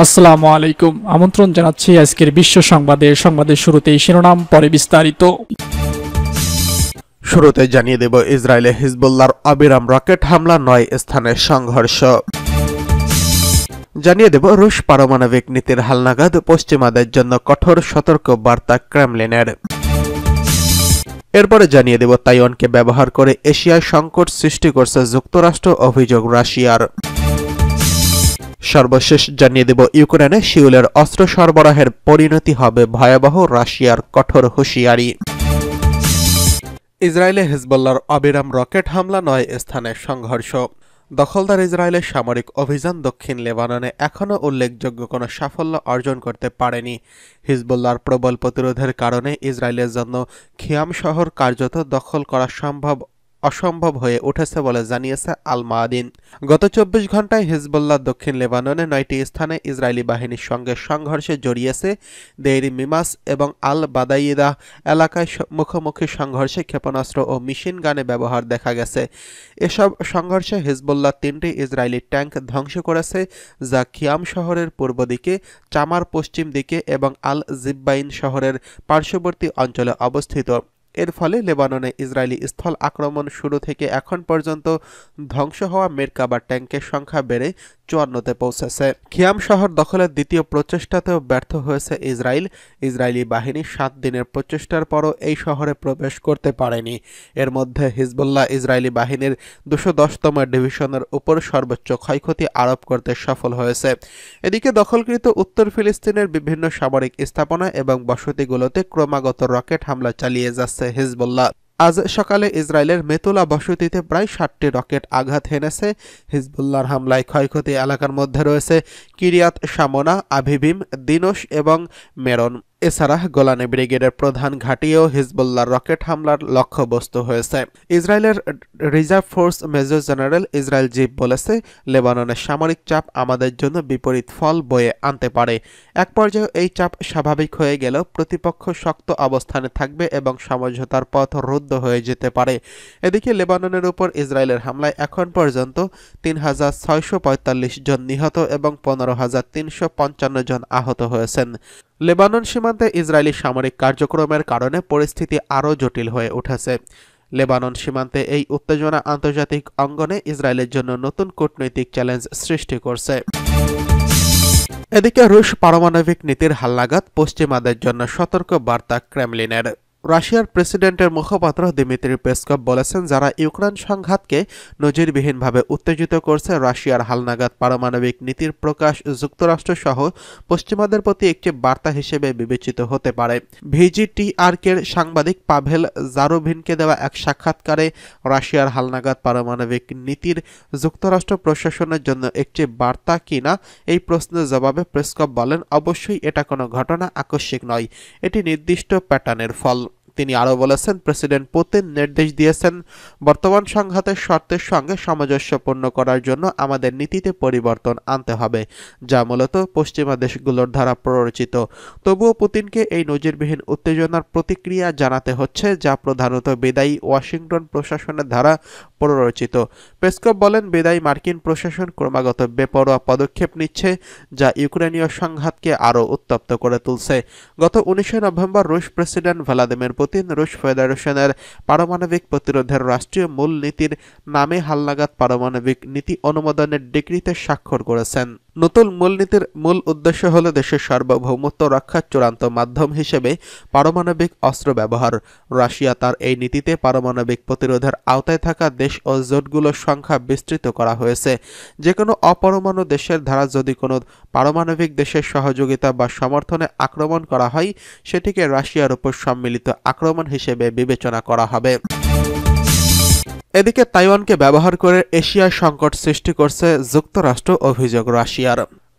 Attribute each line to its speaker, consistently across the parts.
Speaker 1: আসসালামু আলাইকুম। আমন্ত্রণ জানাচ্ছি আজকের বিশ্ব সংবাদের শুরুতেই শিরোনাম, পরে বিস্তারিত।
Speaker 2: শুরুতে জানিয়ে দেব ইসরায়েলে হিজবুল্লাহর অবিরাম রকেট হামলা, ৯ স্থানে সংঘর্ষ। জানিয়ে দেব রুশ পারমাণবিক নীতির হালনাগাদ, পশ্চিমাদের জন্য কঠোর সতর্ক বার্তা ক্রেমলিনের। এরপরে জানিয়ে দেব তাইওয়ানকে ব্যবহার করে এশিয়ায় সংকট সৃষ্টি করছে যুক্তরাষ্ট্র, অভিযোগ রাশিয়ার। সর্বশেষ জানিয়ে দেব ইউক্রেনে শিউলের অস্ত্র সরবরাহের পরিণতি হবে ভয়াবহ, রাশিয়ার কঠোর হুঁশিয়ারি। ইসরায়েলে হিজবুল্লাহর অবিরাম রকেট হামলা, ৯ স্থানে সংঘর্ষ। দখলদার ইসরায়েলের সামরিক অভিযান দক্ষিণ লেবাননে এখনও উল্লেখযোগ্য কোনো সাফল্য অর্জন করতে পারেনি। হিজবুল্লাহর প্রবল প্রতিরোধের কারণে ইসরায়েলের জন্য খিয়াম শহর কার্যত দখল করা অসম্ভব হয়ে উঠেছে বলে জানিয়েছে আল মায়াদিন। গত ২৪ ঘণ্টায় হিজবুল্লাহ দক্ষিণ লেবাননে ৯টি স্থানে ইসরায়েলি বাহিনীর সঙ্গে সংঘর্ষে জড়িয়েছে। দেইর মিমাস এবং আল বাদাইদা এলাকায় মুখোমুখি সংঘর্ষে ক্ষেপণাস্ত্র ও মেশিন গানে ব্যবহার দেখা গেছে। এসব সংঘর্ষে হিজবুল্লাহ ৩টি ইসরায়েলি ট্যাঙ্ক ধ্বংস করেছে, যা খিয়াম শহরের পূর্ব দিকে, চামার পশ্চিম দিকে এবং আল জিব্বাইন শহরের পার্শ্ববর্তী অঞ্চলে অবস্থিত। এর ফলে লেবাননে ইসরায়েলি স্থল আক্রমণ শুরু থেকে এখন পর্যন্ত ধ্বংস হওয়া মেরকাবা ট্যাঙ্কের সংখ্যা বেড়ে ৫৪তে পৌঁছেছে। খিয়াম শহর দখলের দ্বিতীয় প্রচেষ্টাতেও ব্যর্থ হয়েছে ইসরায়েলি বাহিনী ৭ দিনের প্রচেষ্টার পরও এই শহরে প্রবেশ করতে পারেনি। এর মধ্যে হিজবুল্লাহ ইসরায়েলি বাহিনীর ২১০তম ডিভিশনের উপর সর্বোচ্চ ক্ষয়ক্ষতি আরোপ করতে সফল হয়েছে। এদিকে দখলকৃত উত্তর ফিলিস্তিনের বিভিন্ন সামরিক স্থাপনা এবং বসতিগুলোতে ক্রমাগত রকেট হামলা চালিয়ে যাচ্ছে হিজবুল্লাহ। আজ সকালে ইসরায়েলের মেতুলা বসতিতে প্রায় ৬০টি রকেট আঘাত হেনেছে। হিজবুল্লাহর হামলায় ক্ষয়ক্ষতি এলাকার মধ্যে রয়েছে কিরিয়াত শামোনা, আভিভিম, দিনোশ এবং মেরন। এছাড়া গোলানি ব্রিগেডের প্রধান ঘাঁটিও হিজবুল্লাহর রকেট হামলার লক্ষ্যবস্তু হয়েছে। ইসরায়েলের reserve force major general Israel Ziv বলেছে, লেবাননের সামরিক চাপ আমাদের জন্য বিপরীত ফল বয়ে আনতে পারে। এক পর্যায়ে এই চাপ স্বাভাবিক হয়ে গেলেও প্রতিপক্ষ শক্ত অবস্থানে থাকবে এবং সমঝোতার পথ রুদ্ধ হয়ে যেতে পারে। এদিকে লেবাননের উপর ইসরায়েলের হামলায় এখন পর্যন্ত ৩,৬৪৫ জন নিহত এবং ১৫,৩৫৫ জন আহত হয়েছেন। লেবানন সীমান্তে ইসরায়েলি সামরিক কার্যক্রমের কারণে পরিস্থিতি আরও জটিল হয়ে উঠেছে। লেবানন সীমান্তে এই উত্তেজনা আন্তর্জাতিক অঙ্গনে ইসরায়েলের জন্য নতুন কূটনৈতিক চ্যালেঞ্জ সৃষ্টি করছে। এদিকে রুশ পারমাণবিক নীতির হালনাগাদ, পশ্চিমাদের জন্য সতর্ক বার্তা ক্রেমলিনের। রাশিয়ার প্রেসিডেন্টের মুখপাত্র দিমিত্রি পেসকভ বলেছেন, যারা ইউক্রেন সংঘাতকে নজিরবিহীনভাবে উত্তেজিত করছে, রাশিয়ার হালনাগাদ পারমাণবিক নীতির প্রকাশ যুক্তরাষ্ট্রসহ পশ্চিমাদের প্রতি একটি বার্তা হিসেবে বিবেচিত হতে পারে। ভিজিটিআরকের সাংবাদিক পাভেল জারোভিনকে দেওয়া এক সাক্ষাৎকারে রাশিয়ার হালনাগাদ পারমাণবিক নীতির যুক্তরাষ্ট্র প্রশাসনের জন্য একটি বার্তা কিনা এই প্রশ্নের জবাবে পেসকভ বলেন, অবশ্যই এটা কোনো ঘটনা আকস্মিক নয়, এটি নির্দিষ্ট প্যাটার্নের ফল। তিনি আরও বলেছেন, প্রেসিডেন্ট পুতিন নির্দেশ দিয়েছেন, বর্তমান সংঘাতের শর্তের সঙ্গে সামঞ্জস্যপূর্ণ করার জন্য আমাদের নীতিতে পরিবর্তন আনতে হবে, যা মূলত পশ্চিমা দেশগুলোর দ্বারা প্ররোচিত। তবুও পুতিনকে এই নজিরবিহীন উত্তেজনার প্রতিক্রিয়া জানাতে হচ্ছে, যা প্রধানত বিদায়ী ওয়াশিংটন প্রশাসনের দ্বারা প্ররোচিত। পেসকভ বলেন, বিদায়ী মার্কিন প্রশাসন ক্রমাগত বেপরোয়া পদক্ষেপ নিচ্ছে, যা ইউক্রেনীয় সংঘাতকে আরও উত্তপ্ত করে তুলছে। গত ১৯ নভেম্বর রুশ প্রেসিডেন্ট ভ্লাদিমির পুতিন রুশ ফেডারেশনের পারমাণবিক প্রতিরোধের রাষ্ট্রীয় মূলনীতির নামে হালনাগাদ পারমাণবিক নীতি অনুমোদনের ডিক্রিতে স্বাক্ষর করেছেন। নতুন মূলনীতির মূল উদ্দেশ্য হল দেশের সার্বভৌমত্ব রক্ষার চূড়ান্ত মাধ্যম হিসেবে পারমাণবিক অস্ত্র ব্যবহার। রাশিয়া তার এই নীতিতে পারমাণবিক প্রতিরোধের আওতায় থাকা দেশ ও জোটগুলোর সংখ্যা বিস্তৃত করা হয়েছে। যে কোনো অপরমাণু দেশের দ্বারা যদি কোনো পারমাণবিক দেশের সহযোগিতা বা সমর্থনে আক্রমণ করা হয়, সেটিকে রাশিয়ার উপর সম্মিলিত আক্রমণ হিসেবে বিবেচনা করা হবে। এদিকে তাইওয়ানকে ব্যবহার করে এশিয়ায় সংকট সৃষ্টি করছে যুক্তরাষ্ট্র, অভিযোগ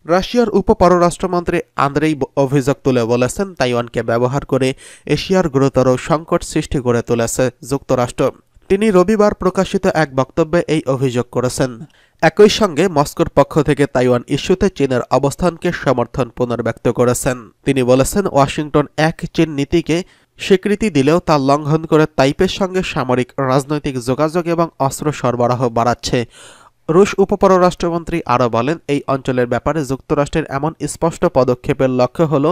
Speaker 2: রাশিয়ার উপ-পররাষ্ট্রমন্ত্রী আন্দ্রেই অভিযোগ তুলে বলেছেন, তাইওয়ানকে ব্যবহার করে এশিয়ার গুরুতর সংকট সৃষ্টি করে তুলেছে যুক্তরাষ্ট্র। তিনি রবিবার প্রকাশিত এক বক্তব্যে এই অভিযোগ করেছেন। একই সঙ্গে মস্কোর পক্ষ থেকে তাইওয়ান ইস্যুতে চীনের অবস্থানকে সমর্থন পুনর্ব্যক্ত করেছেন। তিনি বলেছেন, ওয়াশিংটন এক চীন নীতিকে স্বীকৃতি দিলেও তা লঙ্ঘন করে তাইপের সঙ্গে সামরিক, রাজনৈতিক যোগাযোগ এবং অস্ত্র সরবরাহ বাড়াচ্ছে। রুশ উপপররাষ্ট্রমন্ত্রী আরও বলেন, এই অঞ্চলের ব্যাপারে যুক্তরাষ্ট্রের এমন স্পষ্ট পদক্ষেপের লক্ষ্য হল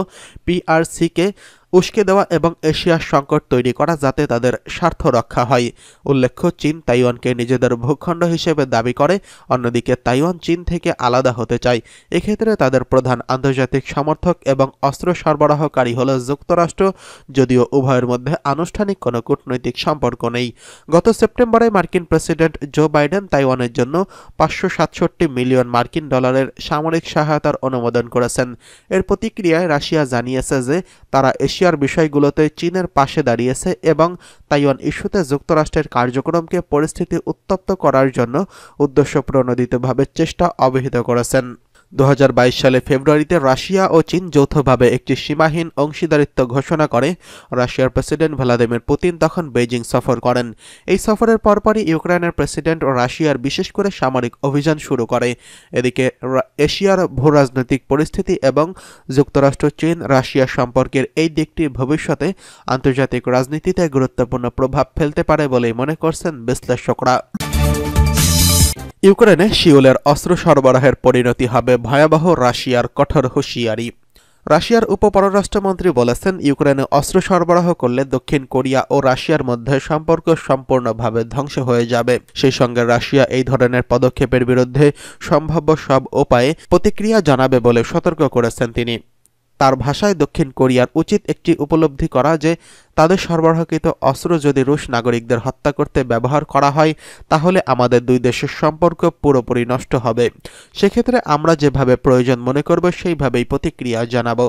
Speaker 2: পিআরসিকে উস্কে দেওয়া এবং এশিয়ার সংকট তৈরি করা যাতে তাদের স্বার্থ রক্ষা হয়। উল্লেখ্য, চীন তাইওয়ানকে নিজেদের ভূখণ্ড হিসেবে দাবি করে, অন্যদিকে তাইওয়ান চীন থেকে আলাদা হতে চায়। এক্ষেত্রে তাদের প্রধান আন্তর্জাতিক সমর্থক এবং অস্ত্র সরবরাহকারী হল যুক্তরাষ্ট্র, যদিও উভয়ের মধ্যে আনুষ্ঠানিক কোনো কূটনৈতিক সম্পর্ক নেই। গত সেপ্টেম্বরে মার্কিন প্রেসিডেন্ট জো বাইডেন তাইওয়ানের জন্য 567 মিলিয়ন মার্কিন ডলারের সামরিক সহায়তার অনুমোদন করেছেন। এর প্রতিক্রিয়ায় রাশিয়া জানিয়েছে যে তারা এশিয়ার বিষয়গুলোতে চীনের পাশে দাঁড়িয়েছে এবং তাইওয়ান ইস্যুতে যুক্তরাষ্ট্রের কার্যক্রমকে পরিস্থিতি উত্তপ্ত করার জন্য উদ্দেশ্যপ্রণোদিতভাবে চেষ্টা অব্যাহত করেছেন। 2022 সালে ফেব্রুয়ারিতে রাশিয়া ও চীন যৌথভাবে একটি সীমাহীন অংশীদারিত্ব ঘোষণা করে। রাশিয়ার প্রেসিডেন্ট ভ্লাদিমির পুতিন তখন বেইজিং সফর করেন। এই সফরের পরপরই ইউক্রেনের প্রেসিডেন্ট ও রাশিয়ার বিশেষ করে সামরিক অভিযান শুরু করে। এদিকে এশিয়ার ভূরাজনৈতিক পরিস্থিতি এবং যুক্তরাষ্ট্র চীন রাশিয়া সম্পর্কের এই দিকটি ভবিষ্যতে আন্তর্জাতিক রাজনীতিতে গুরুত্বপূর্ণ প্রভাব ফেলতে পারে বলেই মনে করছেন বিশ্লেষকরা। ইউক্রেনে শিউলের অস্ত্র সরবরাহের পরিণতি হবে ভয়াবহ, রাশিয়ার কঠোর হুঁশিয়ারি। রাশিয়ার উপপররাষ্ট্রমন্ত্রী বলেছেন, ইউক্রেনে অস্ত্র সরবরাহ করলে দক্ষিণ কোরিয়া ও রাশিয়ার মধ্যে সম্পর্ক সম্পূর্ণভাবে ধ্বংস হয়ে যাবে। সেই সঙ্গে রাশিয়া এই ধরনের পদক্ষেপের বিরুদ্ধে সম্ভাব্য সব উপায়ে প্রতিক্রিয়া জানাবে বলে সতর্ক করেছেন তিনি। তার ভাষায়, দক্ষিণ কোরিয়ার উচিত একটি উপলব্ধি করা যে তাদের সরবরাহকৃত অস্ত্র যদি রুশ নাগরিকদের হত্যা করতে ব্যবহার করা হয় তাহলে আমাদের দুই দেশের সম্পর্ক পুরোপুরি নষ্ট হবে। সেক্ষেত্রে আমরা যেভাবে প্রয়োজন মনে করব সেইভাবেই প্রতিক্রিয়া জানাব,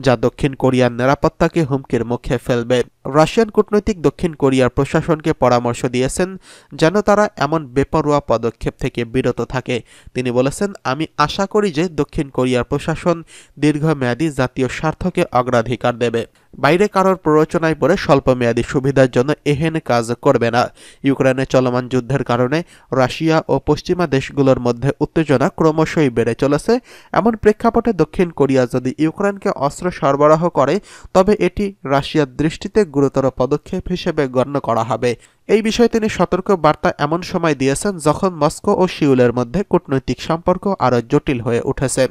Speaker 2: যা দক্ষিণ কোরিয়ার নিরাপত্তাকে হুমকির মুখে ফেলবে। রাশিয়ান কূটনৈতিক দক্ষিণ কোরিয়ার প্রশাসনকে পরামর্শ দিয়েছেন যেন তারা এমন বেপরোয়া পদক্ষেপ থেকে বিরত থাকে। তিনি বলেছেন, আমি আশা করি যে দক্ষিণ কোরিয়ার প্রশাসন দীর্ঘমেয়াদী জাতীয় স্বার্থকে অগ্রাধিকার দেবে, বাইরে কারোর প্ররোচনায় পড়ে স্বল্পমেয়াদী সুবিধার জন্য এহেন কাজ করবে না। ইউক্রেনে চলমান যুদ্ধের কারণে রাশিয়া ও পশ্চিমা দেশগুলোর মধ্যে উত্তেজনা ক্রমশই বেড়ে চলেছে। এমন প্রেক্ষাপটে দক্ষিণ কোরিয়া যদি ইউক্রেনকে অস্ত্র সরবরাহ করে তবে এটি রাশিয়ার দৃষ্টিতে গুরুতর পদক্ষেপ হিসেবে গণ্য করা হবে। এই বিষয়ে তিনি সতর্ক বার্তা এমন সময় দিয়েছেন যখন মস্কো ও সিউলের মধ্যে কূটনৈতিক সম্পর্ক আরও জটিল হয়ে উঠেছে।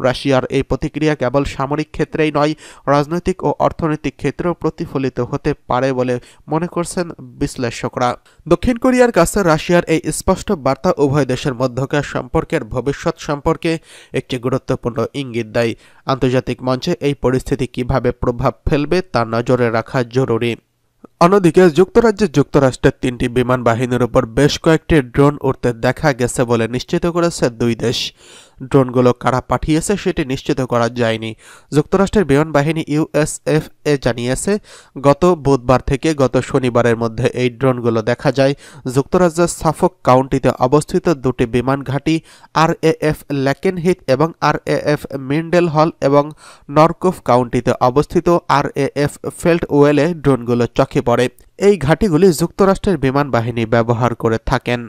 Speaker 2: রাশিয়ার এই প্রতিক্রিয়া কেবল সামরিক ক্ষেত্রেই নয়, রাজনৈতিক ও অর্থনৈতিক ক্ষেত্রেও প্রতিফলিত হতে পারে বলে মনে করছেন বিশ্লেষকরা। দক্ষিণ কোরিয়ার কাছে রাশিয়ার এই স্পষ্ট বার্তা উভয় দেশের মধ্যকার সম্পর্কের ভবিষ্যৎ সম্পর্কে একটি গুরুত্বপূর্ণ ইঙ্গিত দেয়। আন্তর্জাতিক মঞ্চে এই পরিস্থিতি কিভাবে প্রভাব ফেলবে তা নজরে রাখা জরুরি। অন্যদিকে যুক্তরাষ্ট্রের 3টি বিমান বাহিনীর উপর বেশ কয়েকটি ড্রোন উড়তে দেখা গেছে বলে নিশ্চিত করেছে দুই দেশ। ড্রোনগুলো কারা পাঠিয়েছে সেটি নিশ্চিত করা যায়নি। যুক্তরাষ্ট্রের বিমান বাহিনী ইউএসএফএ জানিয়েছে, গত বুধবার থেকে গত শনিবারের মধ্যে এই ড্রোনগুলো দেখা যায়। যুক্তরাজ্যের সাফক কাউন্টিতে অবস্থিত দুটি বিমান ঘাঁটি আরএএফ ল্যাকেনহিথ এবং আরএএফ মিন্ডেল হল এবং নরকোফ কাউন্টিতে অবস্থিত আরএএফ ফেল্টওয়েলে ড্রোনগুলো চোখে পড়ে। এই ঘাঁটিগুলি যুক্তরাষ্ট্রের বিমান বাহিনী ব্যবহার করে থাকেন।